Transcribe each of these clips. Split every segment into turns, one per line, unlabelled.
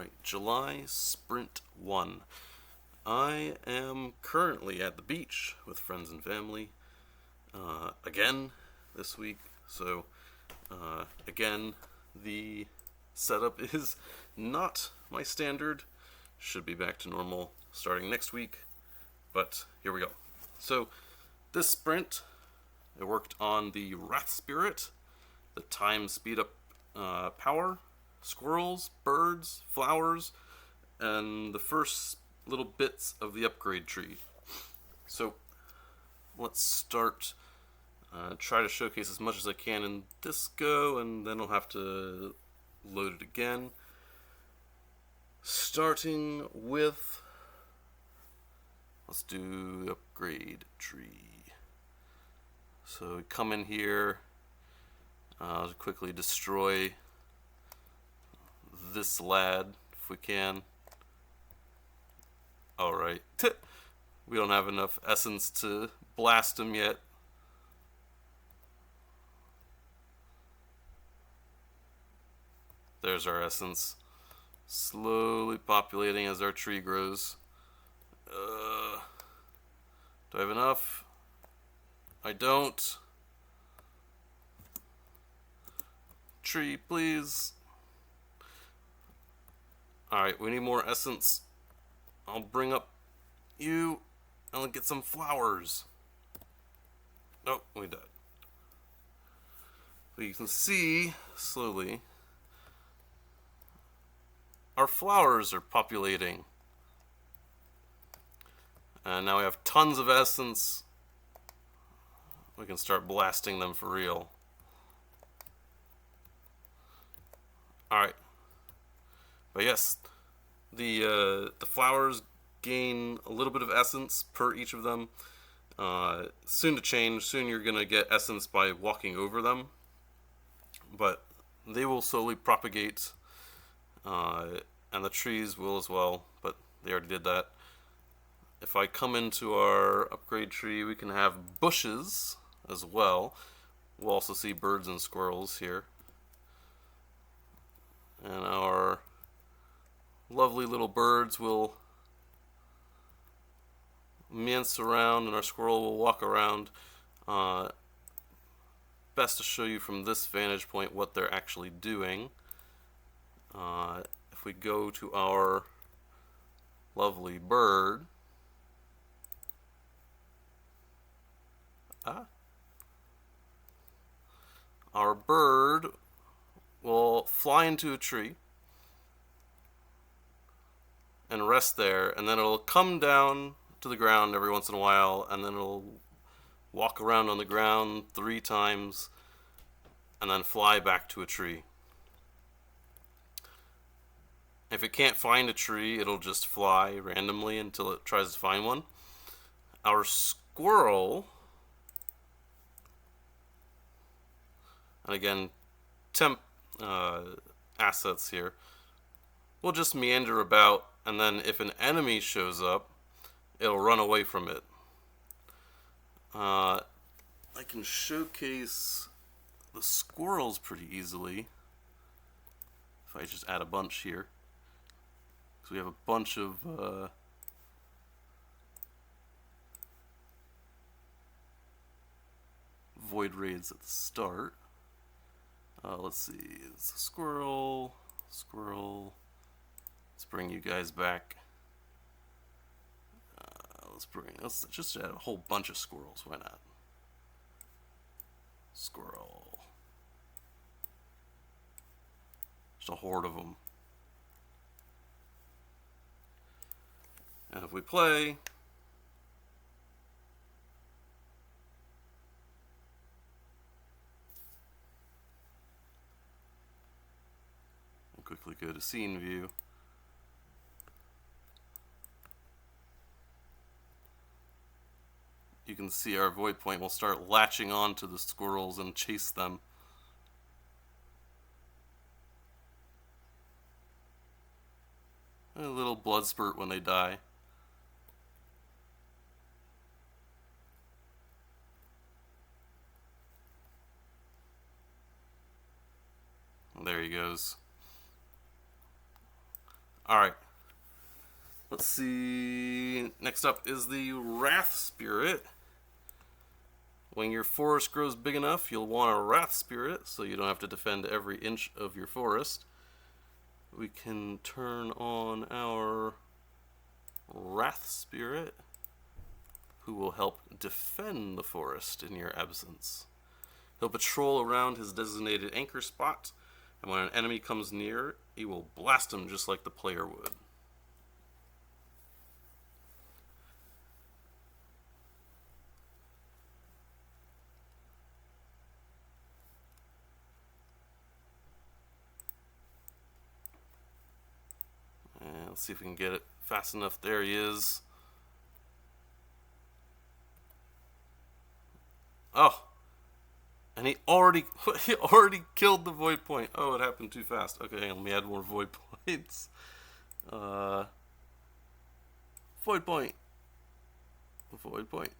Alright, July Sprint 1. I am currently at the beach with friends and family again this week. So, again, the setup is not my standard. Should be back to normal starting next week, but here we go. So, this sprint, I worked on the Wrath Spirit, the time speed up power, squirrels, birds, flowers, and the first little bits of the upgrade tree. So let's start. Try to showcase as much as I can in this go, and then I'll have to load it again. Starting with, let's do the upgrade tree. So we come in here, quickly destroy this lad if we can. Alright. We don't have enough essence to blast him yet. There's our essence. Slowly populating as our tree grows. Do I have enough? I don't. Tree, please. Alright, we need more essence. I'll bring up you and I'll get some flowers. Oh, we died. But you can see, slowly, our flowers are populating. And now we have tons of essence. We can start blasting them for real. Alright. But yes, the flowers gain a little bit of essence per each of them. Soon to change. Soon you're going to get essence by walking over them. But they will slowly propagate. And the trees will as well. But they already did that. If I come into our upgrade tree, we can have bushes as well. We'll also see birds and squirrels here. And our lovely little birds will mince around and our squirrel will walk around. Best to show you from this vantage point what they're actually doing. If we go to our lovely bird, our bird will fly into a tree and rest there, and then it'll come down to the ground every once in a while, and then it'll walk around on the ground 3 times and then fly back to a tree. If it can't find a tree, it'll just fly randomly until it tries to find one. Our squirrel, and again, temp assets here, will just meander about, and then if an enemy shows up, it'll run away from it. I can showcase the squirrels pretty easily if I just add a bunch here. So we have a bunch of void raids at the start. Let's see, it's a squirrel. Let's bring you guys back. Let's just add a whole bunch of squirrels. Why not? Squirrel. Just a horde of them. And if we play, I'll quickly go to scene view. You can see our void point will start latching on to the squirrels and chase them. A little blood spurt when they die. There he goes. Alright. Let's see. Next up is the Wrath Spirit. When your forest grows big enough, you'll want a Wrath Spirit, so you don't have to defend every inch of your forest. We can turn on our Wrath Spirit, who will help defend the forest in your absence. He'll patrol around his designated anchor spot, and when an enemy comes near, he will blast him just like the player would. And let's see if we can get it fast enough. There he is. Oh! And he already killed the void point. Oh, it happened too fast. Okay, hang on, let me add more void points. Void point. Void point.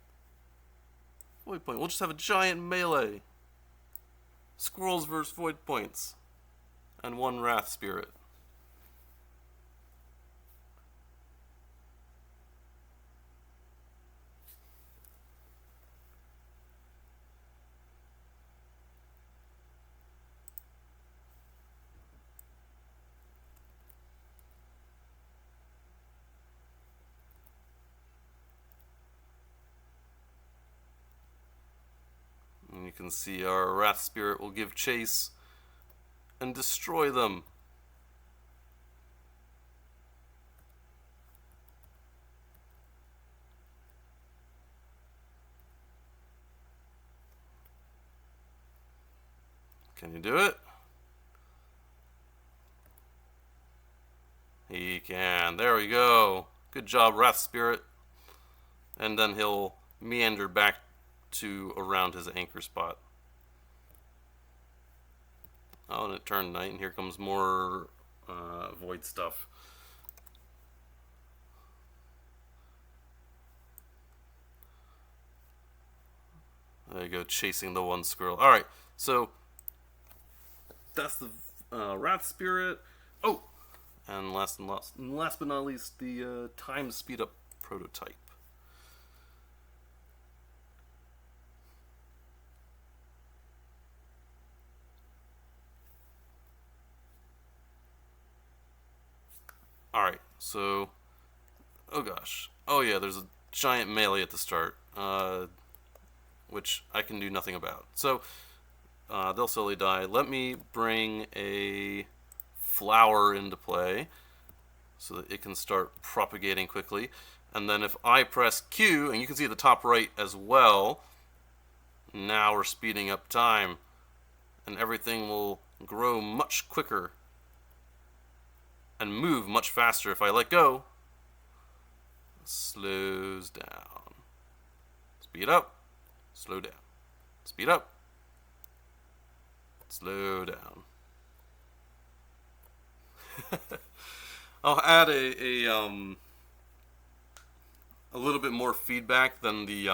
Void point. We'll just have a giant melee. Squirrels versus void points. And one Wrath Spirit. And you can see our Wrath Spirit will give chase and destroy them. Can you do it? He can. There we go. Good job, Wrath Spirit. And then he'll meander back to around his anchor spot. Oh, and it turned night, and here comes more void stuff. There you go, chasing the one squirrel. Alright, so that's the Wrath Spirit. Oh! And last but not least, the time speed up prototype. Alright, so... Oh gosh. Oh yeah, there's a giant melee at the start. Which I can do nothing about. So, they'll slowly die. Let me bring a flower into play so that it can start propagating quickly. And then if I press Q, and you can see at the top right as well, now we're speeding up time. And everything will grow much quicker and move much faster. If I let go, it slows down. Speed up, slow down. Speed up, slow down. I'll add a little bit more feedback than the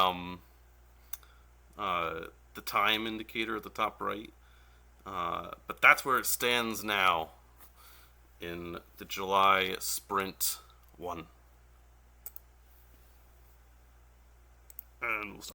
time indicator at the top right. But that's where it stands now in the July Sprint 1. And we'll start.